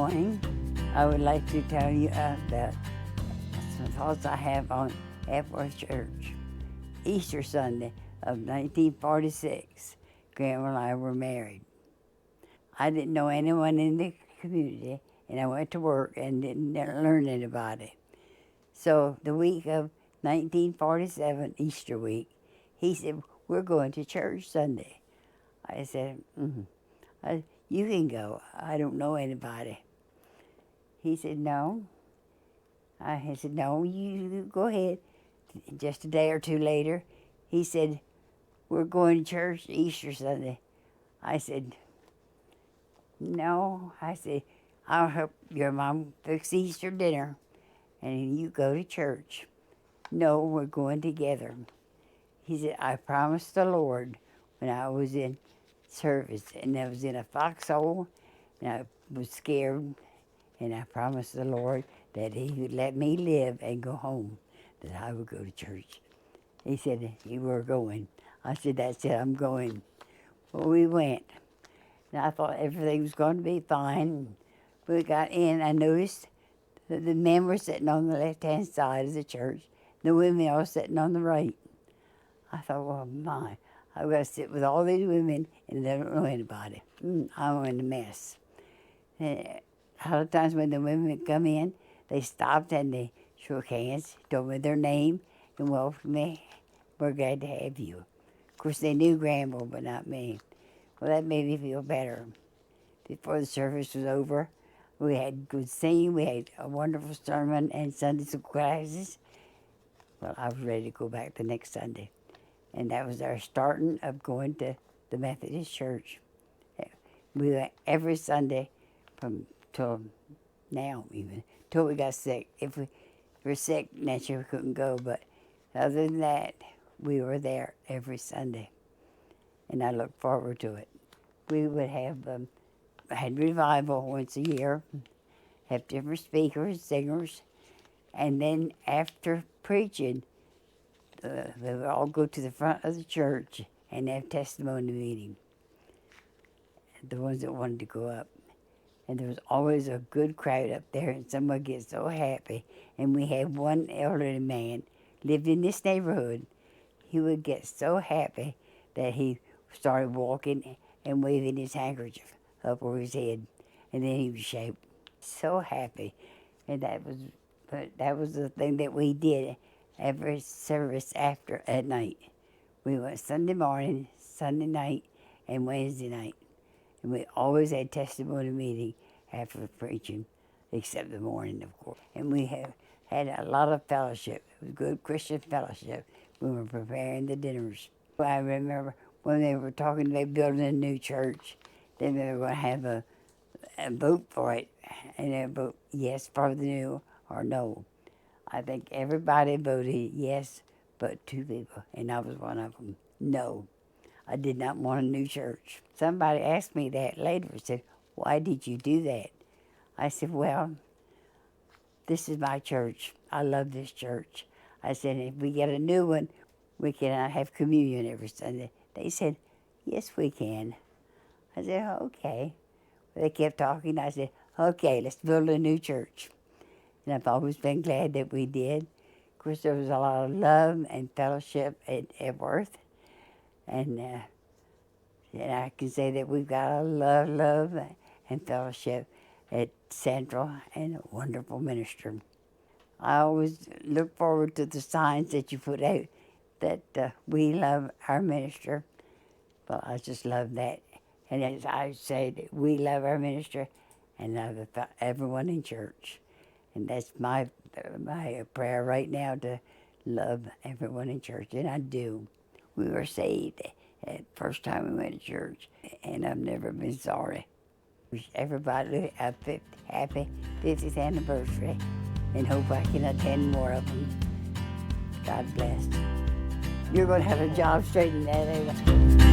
morning. I would like to tell you about some thoughts I have on Epworth Church. Easter Sunday of 1946, Grandma and I were married. I didn't know anyone in the community, and I went to work and didn't learn anybody. So the week of 1947, Easter week, he said, "We're going to church Sunday." I said, "You can go. I don't know anybody." He said, "No." I said, "No, you go ahead." Just a day or two later, he said, "We're going to church Easter Sunday." I said, "No." I said, "I'll help your mom fix Easter dinner, and you go to church." "No, we're going together." He said, "I promised the Lord when I was in service, and I was in a foxhole, and I was scared, and I promised the Lord that He would let me live and go home, that I would go to church." He said, "You were going." I said, "That's it, I'm going." Well, we went, and I thought everything was going to be fine. We got in, I noticed that the men were sitting on the left-hand side of the church, the women all sitting on the right. I thought, well, my, I've got to sit with all these women, and they don't know anybody. I'm in a mess. And a lot of times when the women would come in, they stopped and they shook hands, told me their name, and welcomed me. "We're glad to have you." Of course, they knew Grandma, but not me. Well, that made me feel better. Before the service was over, we had good singing, we had a wonderful sermon and Sunday school classes. Well, I was ready to go back the next Sunday. And that was our starting of going to the Methodist Church. We went every Sunday till now, even, till we got sick. If we were sick, naturally we couldn't go, but other than that, we were there every Sunday. And I look forward to it. We would have had revival once a year, have different speakers, singers, and then after preaching, they would all go to the front of the church and have testimony meeting, the ones that wanted to go up. And there was always a good crowd up there, and someone gets so happy. And we had one elderly man, lived in this neighborhood. He would get so happy that he started walking and waving his handkerchief up over his head, and then he would shout, so happy. And that was the thing that we did every service after at night. We went Sunday morning, Sunday night, and Wednesday night. And we always had testimony meeting after preaching, except the morning, of course. And we have had a lot of fellowship. It was good Christian fellowship. We were preparing the dinners. I remember when they were talking about building a new church, then they were going to have a vote for it, and they vote yes for the new or no. I think everybody voted yes, but 2 people, and I was one of them. No, I did not want a new church. Somebody asked me that later, said, "Why did you do that?" I said, "Well, this is my church. I love this church." I said, "If we get a new one, we cannot have communion every Sunday." They said, "Yes, we can." I said, "Okay." They kept talking. I said, "Okay, let's build a new church." And I've always been glad that we did. Of course, there was a lot of love and fellowship at Epworth. And I can say that we've got a love and fellowship at Central, and a wonderful minister. I always look forward to the signs that you put out that we love our minister. Well, I just love that. And as I say, that we love our minister and love everyone in church. And that's my prayer right now, to love everyone in church, and I do. We were saved the first time we went to church, and I've never been sorry. Wish everybody a happy 50th anniversary, and hope I can attend more of them. God bless. You're going to have a job straightening that out.